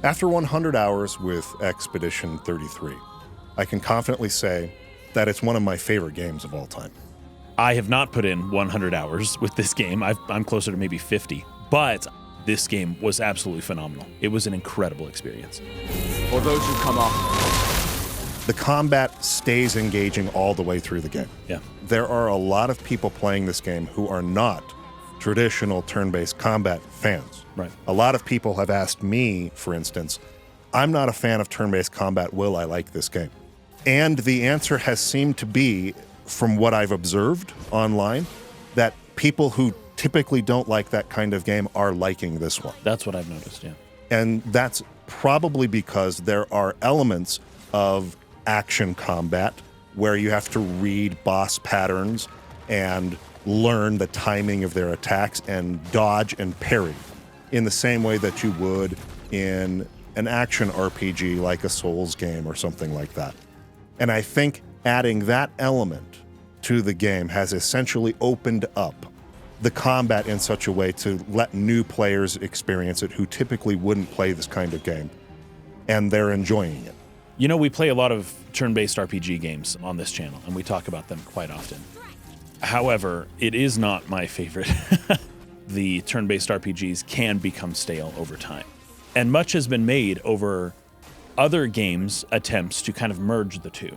After 100 hours with Expedition 33, I can confidently say that it's one of my favorite games of all time. I have not put in 100 hours with this game. I'm closer to maybe 50, but this game was absolutely phenomenal. It was an incredible experience. For those who come up, the combat stays engaging all the way through the game. Yeah. There are a lot of people playing this game who are not traditional turn-based combat fans. Right. A lot of people have asked me, for instance, I'm not a fan of turn-based combat, will I like this game? And the answer has seemed to be, from what I've observed online, that people who typically don't like that kind of game are liking this one. That's what I've noticed, yeah. And that's probably because there are elements of action combat where you have to read boss patterns and learn the timing of their attacks and dodge and parry in the same way that you would in an action RPG like a Souls game or something like that. And I think adding that element to the game has essentially opened up the combat in such a way to let new players experience it who typically wouldn't play this kind of game, and they're enjoying it. You know, we play a lot of turn-based RPG games on this channel, and we talk about them quite often. However, it is not my favorite. The turn-based RPGs can become stale over time. And much has been made over other games' attempts to kind of merge the two.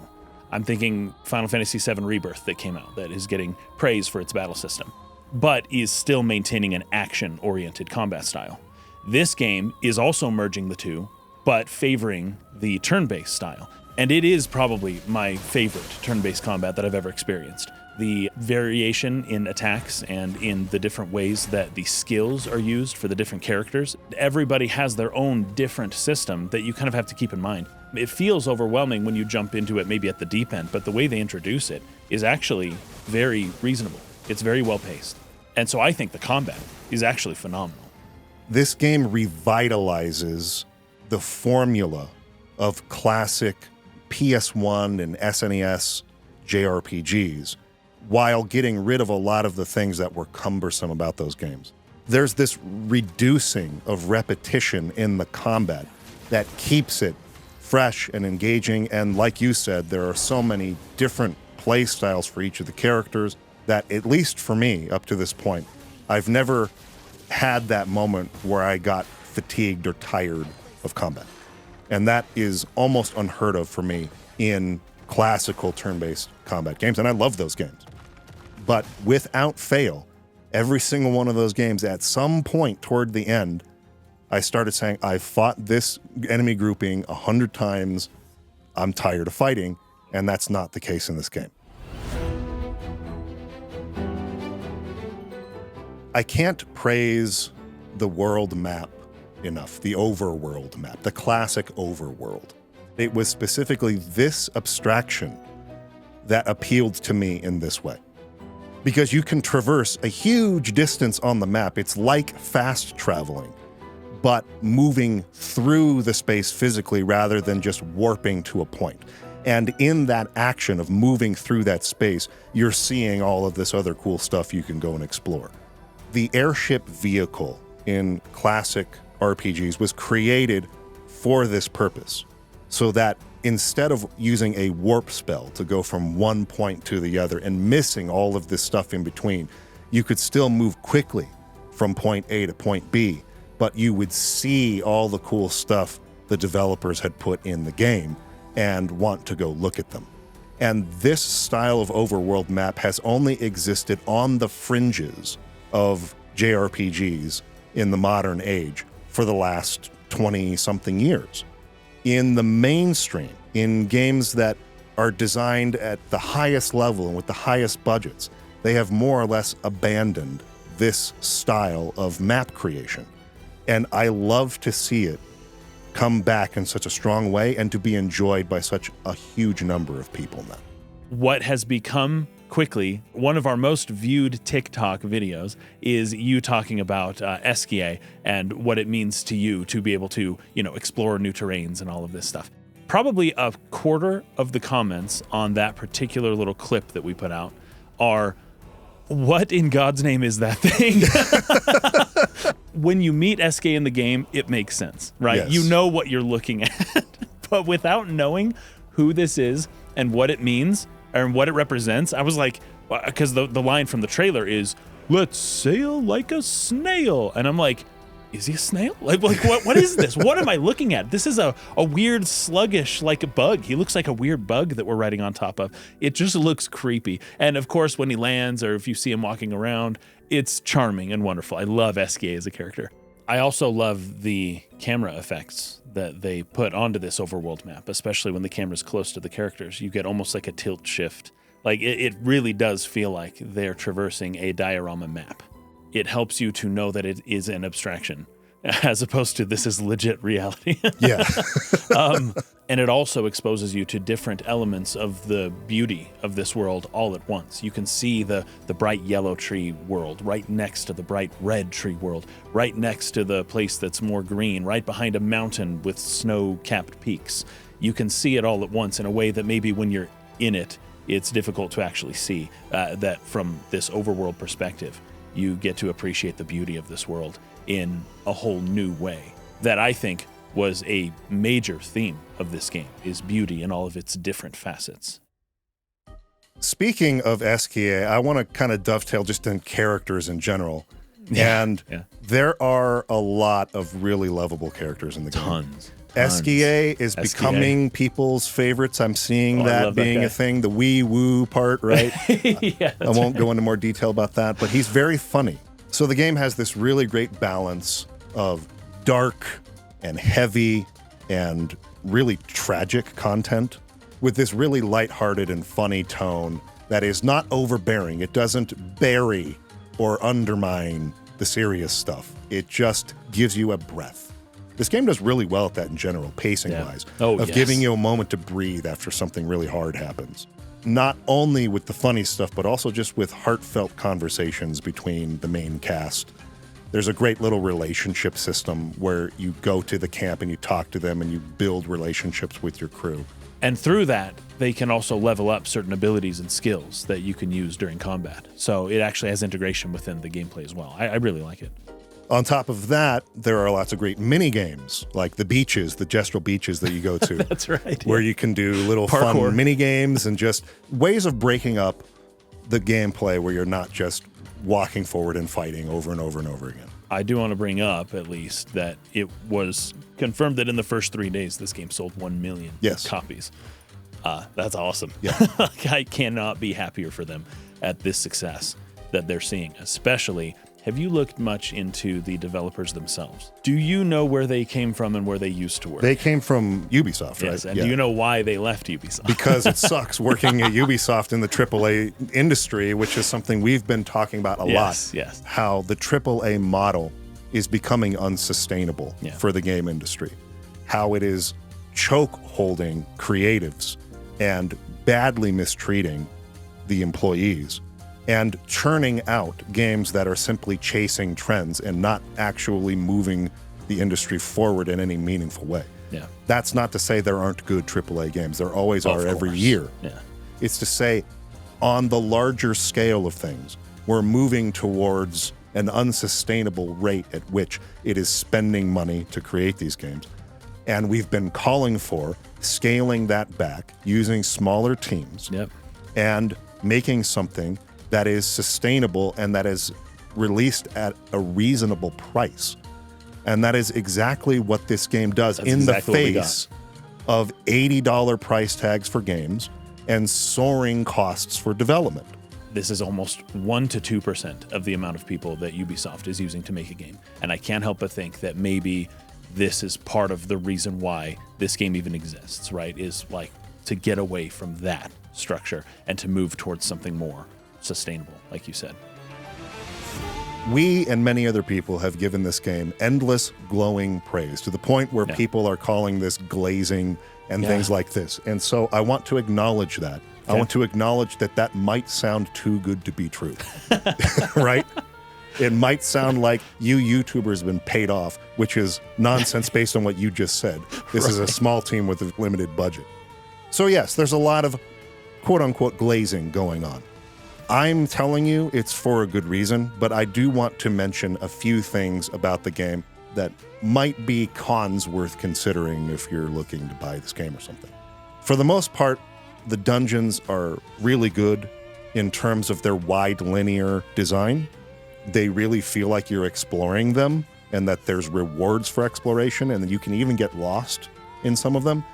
I'm thinking Final Fantasy VII Rebirth that came out that is getting praise for its battle system, but is still maintaining an action-oriented combat style. This game is also merging the two, but favoring the turn-based style. And it is probably my favorite turn-based combat that I've ever experienced. The variation in attacks and in the different ways that the skills are used for the different characters. Everybody has their own different system that you kind of have to keep in mind. It feels overwhelming when you jump into it maybe at the deep end, but the way they introduce it is actually very reasonable. It's very well paced. And so I think the combat is actually phenomenal. This game revitalizes the formula of classic PS1 and SNES JRPGs while getting rid of a lot of the things that were cumbersome about those games. There's this reducing of repetition in the combat that keeps it fresh and engaging, and like you said, there are so many different play styles for each of the characters that, at least for me, up to this point, I've never had that moment where I got fatigued or tired of combat. And that is almost unheard of for me in classical turn-based combat games, and I love those games. But without fail, every single one of those games, at some point toward the end, I started saying, I've fought this enemy grouping 100 times, I'm tired of fighting, and that's not the case in this game. I can't praise the world map enough, the overworld map, the classic overworld. It was specifically this abstraction that appealed to me in this way. Because you can traverse a huge distance on the map. It's like fast traveling, but moving through the space physically rather than just warping to a point. And in that action of moving through that space, you're seeing all of this other cool stuff you can go and explore. The airship vehicle in classic RPGs was created for this purpose, so that instead of using a warp spell to go from one point to the other and missing all of this stuff in between, you could still move quickly from point A to point B, but you would see all the cool stuff the developers had put in the game and want to go look at them. And this style of overworld map has only existed on the fringes of JRPGs in the modern age for the last 20-something years. In the mainstream, in games that are designed at the highest level and with the highest budgets, they have more or less abandoned this style of map creation. And I love to see it come back in such a strong way and to be enjoyed by such a huge number of people now. What has become quickly one of our most viewed TikTok videos is you talking about Esquier and what it means to you to be able to, explore new terrains and all of this stuff. Probably a quarter of the comments on that particular little clip that we put out are, what in God's name is that thing? When you meet SK in the game, it makes sense, right? Yes. You know what you're looking at. But without knowing who this is and what it means and what it represents, I was like, because the line from the trailer is, "Let's sail like a snail." And I'm like, is he a snail? Like what is this? What am I looking at? This is a weird sluggish, like a bug. He looks like a weird bug that we're riding on top of. It just looks creepy. And of course, when he lands or if you see him walking around, it's charming and wonderful. I love SK as a character. I also love the camera effects that they put onto this overworld map, especially when the camera's close to the characters. You get almost like a tilt shift. Like it really does feel like they're traversing a diorama map. It helps you to know that it is an abstraction as opposed to this is legit reality. Yeah. And it also exposes you to different elements of the beauty of this world all at once. You can see the bright yellow tree world right next to the bright red tree world, right next to the place that's more green, right behind a mountain with snow-capped peaks. You can see it all at once in a way that maybe when you're in it, it's difficult to actually see that from this overworld perspective. You get to appreciate the beauty of this world in a whole new way. That I think was a major theme of this game, is beauty in all of its different facets. Speaking of SKA, I want to kind of dovetail just in characters in general. Yeah, And yeah. there are a lot of really lovable characters in the game. Tons. SKA is SKA. becoming people's favorites. I'm seeing I that love that being guy. a thing, the wee woo part, right? Yeah, I won't go into more detail about that, but he's very funny. So the game has this really great balance of dark and heavy and really tragic content with this really lighthearted and funny tone that is not overbearing. It doesn't bury or undermine the serious stuff. It just gives you a breath. This game does really well at that in general, pacing-wise, of giving you a moment to breathe after something really hard happens. Not only with the funny stuff, but also just with heartfelt conversations between the main cast. There's a great little relationship system where you go to the camp and you talk to them and you build relationships with your crew. And through that, they can also level up certain abilities and skills that you can use during combat. So it actually has integration within the gameplay as well. I really like it. On top of that, there are lots of great mini games, like the beaches, the gestural beaches that you go to. That's right. Where you can do little Parkour. fun mini games and just ways of breaking up the gameplay where you're not just walking forward and fighting over and over and over again. I do want to bring up, at least, that it was confirmed that in the first 3 days, this game sold 1 million copies. That's awesome. Yeah. I cannot be happier for them at this success that they're seeing, especially. Have you looked much into the developers themselves? Do you know where they came from and where they used to work? They came from Ubisoft, right? Yes, and do you know why they left Ubisoft? Because it sucks working at Ubisoft in the AAA industry, which is something we've been talking about a lot. Yes. How the AAA model is becoming unsustainable for the game industry. How it is choke holding creatives and badly mistreating the employees and churning out games that are simply chasing trends and not actually moving the industry forward in any meaningful way. Yeah. That's not to say there aren't good AAA games. There always are every year. Yeah. It's to say, on the larger scale of things, we're moving towards an unsustainable rate at which it is spending money to create these games. And we've been calling for scaling that back, using smaller teams, and making something that is sustainable and that is released at a reasonable price. And that is exactly what this game does. That's in exactly the face of $80 price tags for games and soaring costs for development. This is almost 1% to 2% of the amount of people that Ubisoft is using to make a game. And I can't help but think that maybe this is part of the reason why this game even exists, right? Is like to get away from that structure and to move towards something more sustainable, like you said. We and many other people have given this game endless glowing praise to the point where people are calling this glazing and things like this. And so I want to acknowledge that. I want to acknowledge that that might sound too good to be true, right? It might sound like you YouTubers have been paid off, which is nonsense based on what you just said. This is a small team with a limited budget. So yes, there's a lot of quote unquote glazing going on. I'm telling you it's for a good reason, but I do want to mention a few things about the game that might be cons worth considering if you're looking to buy this game or something. For the most part, the dungeons are really good in terms of their wide linear design. They really feel like you're exploring them and that there's rewards for exploration and that you can even get lost in some of them.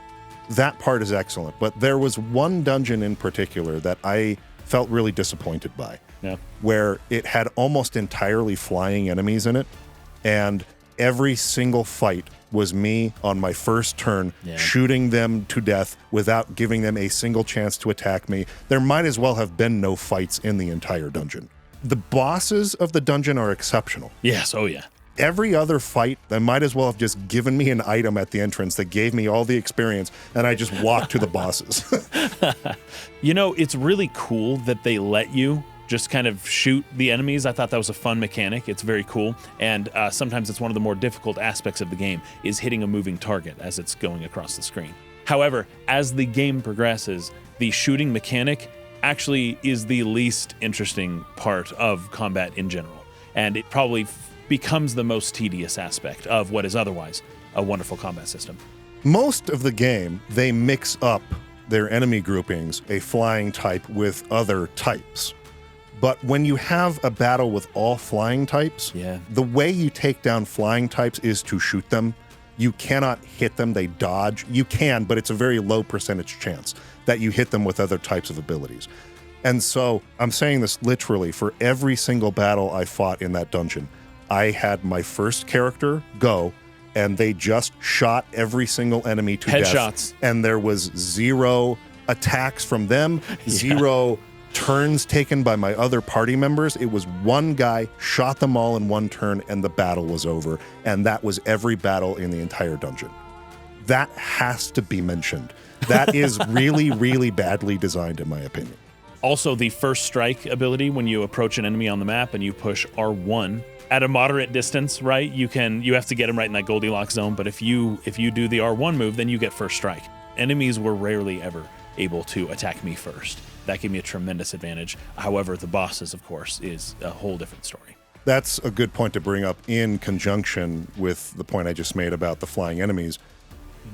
That part is excellent. But there was one dungeon in particular that I felt really disappointed by, where it had almost entirely flying enemies in it, and every single fight was me on my first turn shooting them to death without giving them a single chance to attack me. There might as well have been no fights in the entire dungeon. The bosses of the dungeon are exceptional. Yes, oh yeah. Every other fight, they might as well have just given me an item at the entrance that gave me all the experience, and I just walked to the bosses. You know, it's really cool that they let you just kind of shoot the enemies. I thought that was a fun mechanic. It's very cool. And sometimes it's one of the more difficult aspects of the game is hitting a moving target as it's going across the screen. However, as the game progresses, the shooting mechanic actually is the least interesting part of combat in general. And it probably becomes the most tedious aspect of what is otherwise a wonderful combat system. Most of the game, they mix up their enemy groupings, a flying type with other types. But when you have a battle with all flying types, the way you take down flying types is to shoot them. You cannot hit them, they dodge. You can, but it's a very low percentage chance that you hit them with other types of abilities. And so I'm saying this literally, for every single battle I fought in that dungeon, I had my first character go, and they just shot every single enemy to death. Headshots. And there was zero attacks from them, zero turns taken by my other party members. It was one guy, shot them all in one turn, and the battle was over. And that was every battle in the entire dungeon. That has to be mentioned. That is really, really badly designed, in my opinion. Also, the first strike ability, when you approach an enemy on the map and you push R1 at a moderate distance, right? You have to get them right in that Goldilocks zone. But if you do the R1 move, then you get first strike. Enemies were rarely ever able to attack me first. That gave me a tremendous advantage. However, the bosses, of course, is a whole different story. That's a good point to bring up in conjunction with the point I just made about the flying enemies.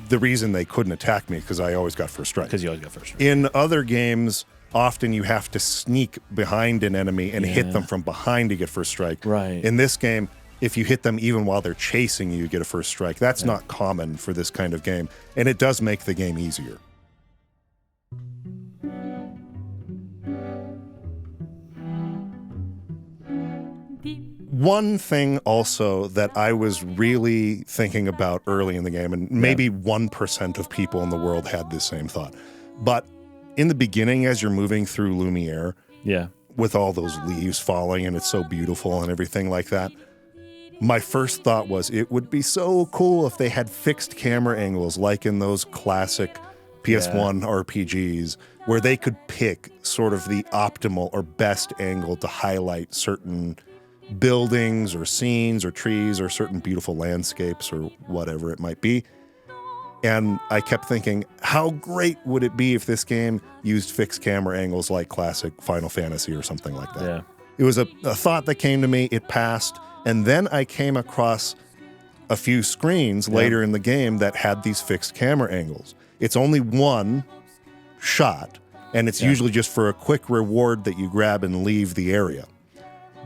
The reason they couldn't attack me is because I always got first strike. Because you always got first strike. In other games, often you have to sneak behind an enemy and hit them from behind to get first strike. Right. In this game, if you hit them even while they're chasing you, you get a first strike. That's not common for this kind of game, and it does make the game easier. One thing also that I was really thinking about early in the game, and maybe 1% of people in the world had this same thought, but in the beginning, as you're moving through Lumiere, with all those leaves falling and it's so beautiful and everything like that, my first thought was it would be so cool if they had fixed camera angles like in those classic PS1 RPGs, where they could pick sort of the optimal or best angle to highlight certain buildings or scenes or trees or certain beautiful landscapes or whatever it might be. And I kept thinking, how great would it be if this game used fixed camera angles like classic Final Fantasy or something like that? Yeah. It was a thought that came to me, it passed, and then I came across a few screens later in the game that had these fixed camera angles. It's only one shot, and it's usually just for a quick reward that you grab and leave the area.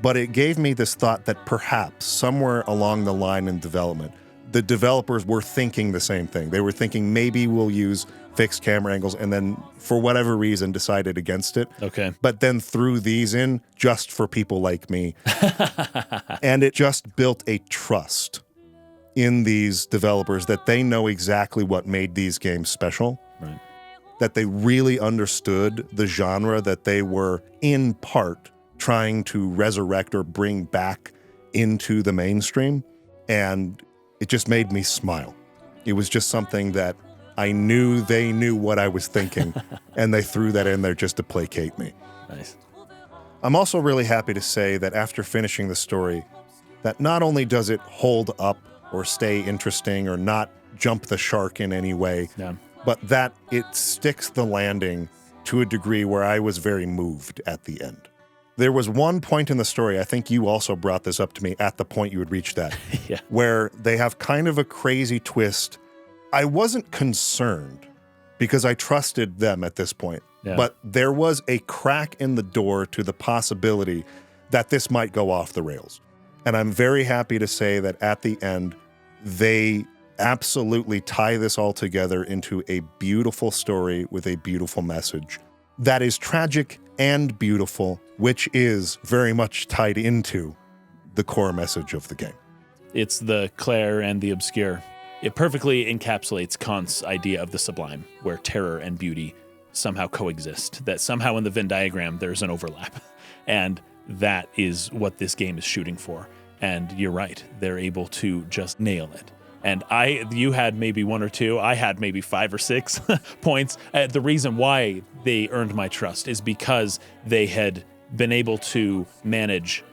But it gave me this thought that perhaps somewhere along the line in development, the developers were thinking the same thing. They were thinking maybe we'll use fixed camera angles, and then for whatever reason decided against it. Okay. But then threw these in just for people like me. And it just built a trust in these developers that they know exactly what made these games special. Right. That they really understood the genre that they were in part trying to resurrect or bring back into the mainstream. And it just made me smile. It was just something that I knew they knew what I was thinking, and they threw that in there just to placate me. Nice. I'm also really happy to say that after finishing the story, that not only does it hold up or stay interesting or not jump the shark in any way, but that it sticks the landing to a degree where I was very moved at the end. There was one point in the story, I think you also brought this up to me at the point you had reached that, Yeah. where they have kind of a crazy twist. I wasn't concerned because I trusted them at this point, Yeah. but there was a crack in the door to the possibility that this might go off the rails. And I'm very happy to say that at the end, they absolutely tie this all together into a beautiful story with a beautiful message that is tragic and beautiful, which is very much tied into the core message of the game. It's the clair and the obscure. It perfectly encapsulates Kant's idea of the sublime, where terror and beauty somehow coexist, that somehow in the Venn diagram there's an overlap. And that is what this game is shooting for. And you're right, they're able to just nail it. And you had maybe one or two, I had maybe 5 or 6 points. The reason why they earned my trust is because they had been able to manage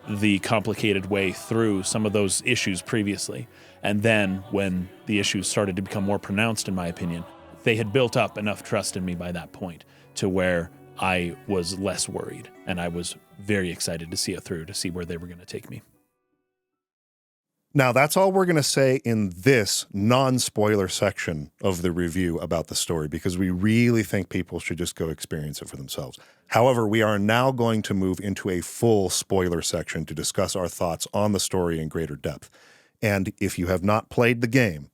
the complicated way through some of those issues previously. And then when the issues started to become more pronounced, in my opinion, they had built up enough trust in me by that point to where I was less worried. And I was very excited to see it through, to see where they were going to take me. Now, that's all we're going to say in this non-spoiler section of the review about the story, because we really think people should just go experience it for themselves. However, we are now going to move into a full spoiler section to discuss our thoughts on the story in greater depth. And if you have not played the game,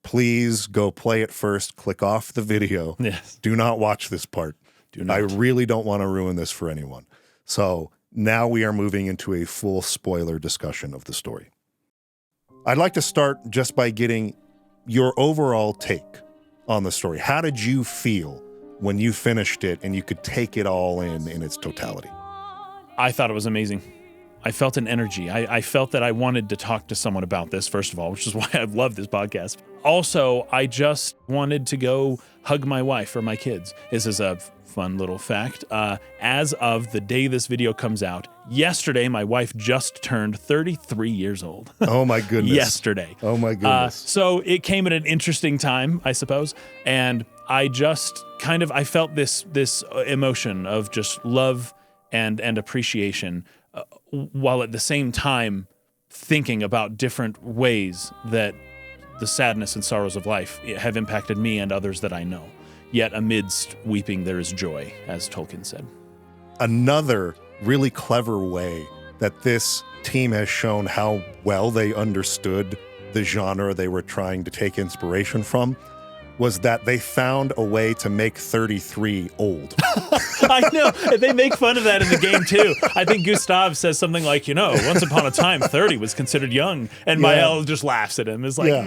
please go play it first. Click off the video. Yes. Do not watch this part. Do not. I really don't want to ruin this for anyone. So now we are moving into a full spoiler discussion of the story. I'd like to start just by getting your overall take on the story. How did you feel when you finished it and you could take it all in its totality? I thought it was amazing. I felt an energy. I felt that I wanted to talk to someone about this, first of all, which is why I love this podcast. Also, I just wanted to go hug my wife or my kids. This is a fun little fact. As of the day this video comes out, yesterday, my wife just turned 33 years old. Oh, my goodness. Yesterday. Oh, my goodness. So it came at an interesting time, I suppose. And I just I felt this emotion of just love and appreciation, while at the same time thinking about different ways that the sadness and sorrows of life have impacted me and others that I know. Yet amidst weeping there is joy, as Tolkien said. Another really clever way that this team has shown how well they understood the genre they were trying to take inspiration from was that they found a way to make 33 old. I know. They make fun of that in the game, too. I think Gustav says something like, once upon a time, 30 was considered young. And Mael just laughs at him. It's like,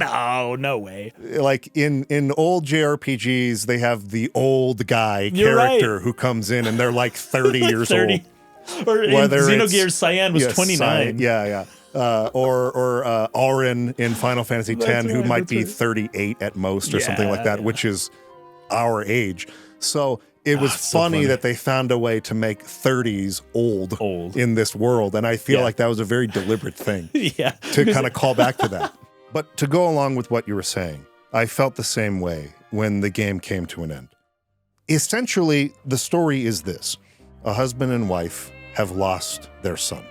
no way. Like in old JRPGs, they have the old guy character who comes in and they're like 30 years 30. old. Or in Xenogears, Cyan was 29. Or Auron in Final Fantasy X, who might be 38 at most or something like that, which is our age. So it was funny that they found a way to make 30s old in this world. And I feel like that was a very deliberate thing to kind of call back to that. But to go along with what you were saying, I felt the same way when the game came to an end. Essentially, the story is this. A husband and wife have lost their son,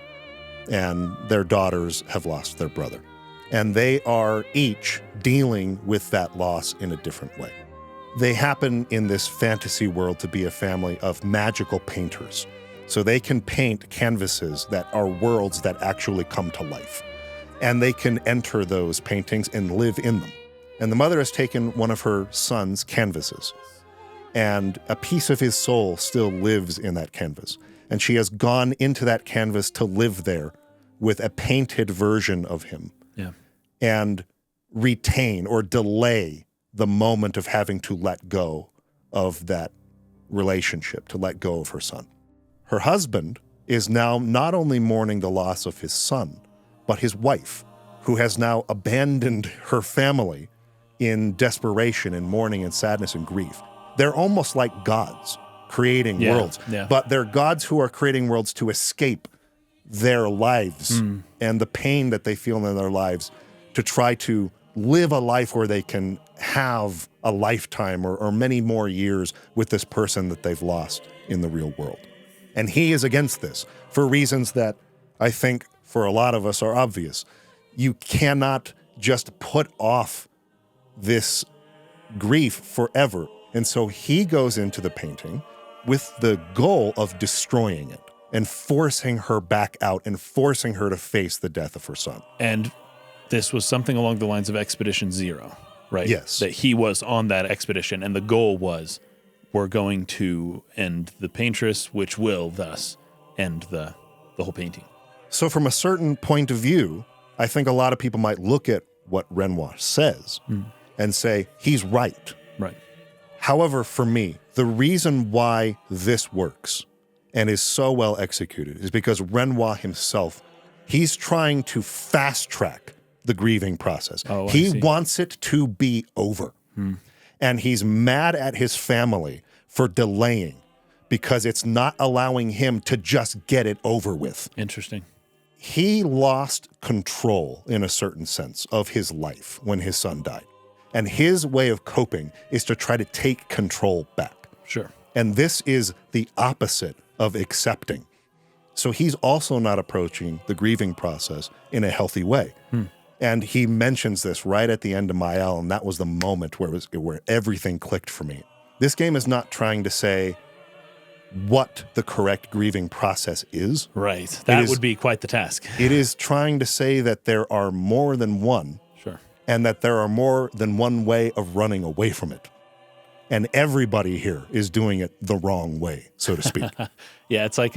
and their daughters have lost their brother. And they are each dealing with that loss in a different way. They happen in this fantasy world to be a family of magical painters. So they can paint canvases that are worlds that actually come to life. And they can enter those paintings and live in them. And the mother has taken one of her son's canvases, and a piece of his soul still lives in that canvas. And she has gone into that canvas to live there with a painted version of him and retain or delay the moment of having to let go of that relationship, to let go of her son. Her husband is now not only mourning the loss of his son, but his wife, who has now abandoned her family in desperation and mourning and sadness and grief. They're almost like gods creating worlds, but they're gods who are creating worlds to escape their lives and the pain that they feel in their lives, to try to live a life where they can have a lifetime or many more years with this person that they've lost in the real world. And he is against this for reasons that I think for a lot of us are obvious. You cannot just put off this grief forever. And so he goes into the painting with the goal of destroying it and forcing her back out and forcing her to face the death of her son. And this was something along the lines of Expedition Zero, right? Yes. That he was on that expedition, and the goal was, we're going to end the paintress, which will thus end the whole painting. So from a certain point of view, I think a lot of people might look at what Renoir says and say, he's right. Right. However, for me, the reason why this works and is so well executed is because Renoir himself, he's trying to fast track the grieving process. Oh, I he see. wants it to be over. And he's mad at his family for delaying because it's not allowing him to just get it over with. Interesting. He lost control, in a certain sense, of his life when his son died. And his way of coping is to try to take control back. Sure. And this is the opposite of accepting. So he's also not approaching the grieving process in a healthy way. And he mentions this right at the end of Mael, and that was the moment where everything clicked for me. This game is not trying to say what the correct grieving process is. Right. That would be quite the task. It is trying to say that there are more than one, Sure. and that there are more than one way of running away from it. And everybody here is doing it the wrong way, so to speak. Yeah, it's like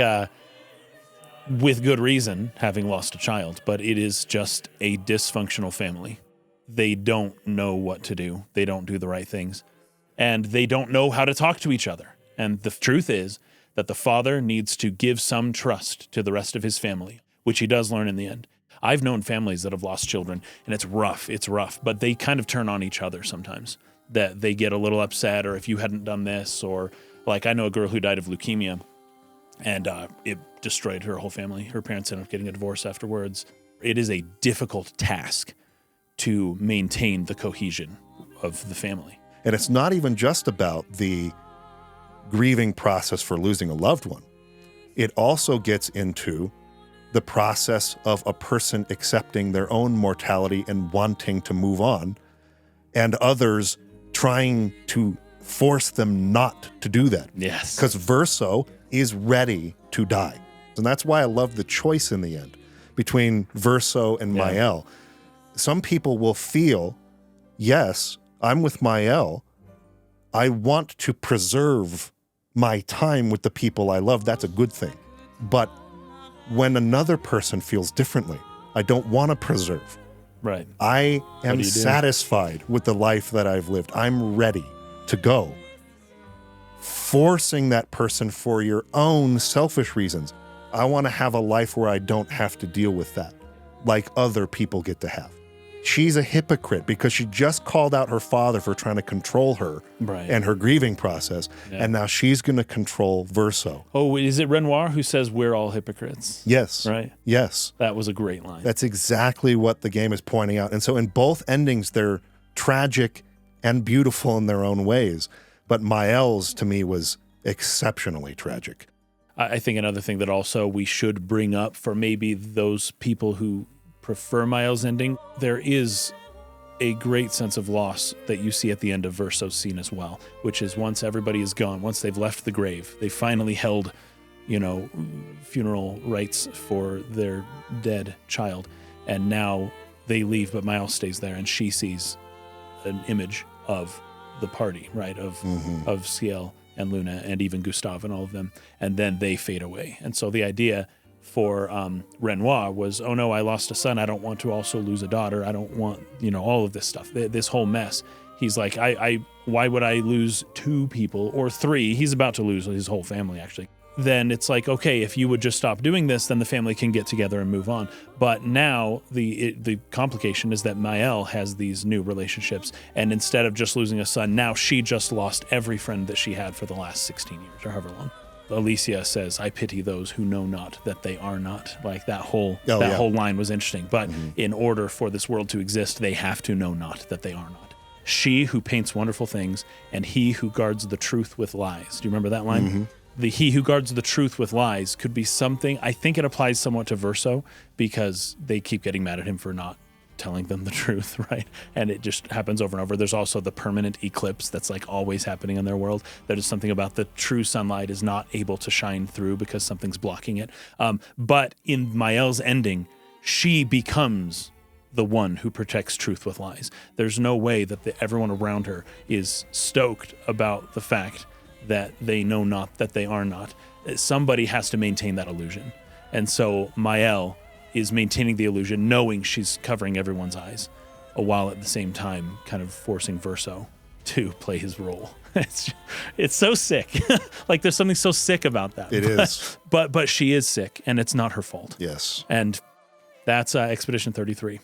with good reason, having lost a child, but it is just a dysfunctional family. They don't know what to do. They don't do the right things. And they don't know how to talk to each other. And the truth is that the father needs to give some trust to the rest of his family, which he does learn in the end. I've known families that have lost children, and it's rough, but they kind of turn on each other sometimes, that they get a little upset, or if you hadn't done this, or like I know a girl who died of leukemia, and it destroyed her whole family. Her parents ended up getting a divorce afterwards. It is a difficult task to maintain the cohesion of the family. And it's not even just about the grieving process for losing a loved one. It also gets into the process of a person accepting their own mortality and wanting to move on, and others trying to force them not to do that. Yes. Because Verso is ready to die. And that's why I love the choice in the end between Verso and Mael. Some people will feel, yes, I'm with Mael. I want to preserve my time with the people I love. That's a good thing. But when another person feels differently, I don't want to preserve. Right. I am do you do? satisfied with the life that I've lived. I'm ready to go. Forcing that person for your own selfish reasons. I want to have a life where I don't have to deal with that, like other people get to have. She's a hypocrite because she just called out her father for trying to control her and her grieving process, and now she's going to control Verso. Oh, is it Renoir who says we're all hypocrites? Yes. Right? Yes. That was a great line. That's exactly what the game is pointing out. And so in both endings, they're tragic and beautiful in their own ways. But Mael's, to me, was exceptionally tragic. I think another thing that also we should bring up for maybe those people who prefer Mael's ending, there is a great sense of loss that you see at the end of Verso's scene as well, which is once everybody is gone, once they've left the grave, they finally held, funeral rites for their dead child, and now they leave, but Mael stays there, and she sees an image of the party, right, of Ciel and Luna and even Gustave and all of them, and then they fade away. And so the idea for Renoir was, oh no, I lost a son, I don't want to also lose a daughter, I don't want, all of this stuff, this whole mess. He's like, why would I lose two people or three? He's about to lose his whole family, actually. Then it's like, okay, if you would just stop doing this, then the family can get together and move on. But now the complication is that Mael has these new relationships, and instead of just losing a son, now she just lost every friend that she had for the last 16 years or however long. Alicia says, I pity those who know not that they are not. Like that whole line was interesting. But in order for this world to exist, they have to know not that they are not. She who paints wonderful things and he who guards the truth with lies. Do you remember that line? the he who guards the truth with lies could be something. I think it applies somewhat to Verso because they keep getting mad at him for not telling them the truth, right? And it just happens over and over. There's also the permanent eclipse that's like always happening in their world. There is something about the true sunlight is not able to shine through because something's blocking it. But in Mael's ending, she becomes the one who protects truth with lies. There's no way that everyone around her is stoked about the fact that they know not that they are not. Somebody has to maintain that illusion. And so Mael is maintaining the illusion, knowing she's covering everyone's eyes, while at the same time kind of forcing Verso to play his role. It's so sick. Like there's something so sick about that. It is. But she is sick, and it's not her fault. Yes. And that's Expedition 33.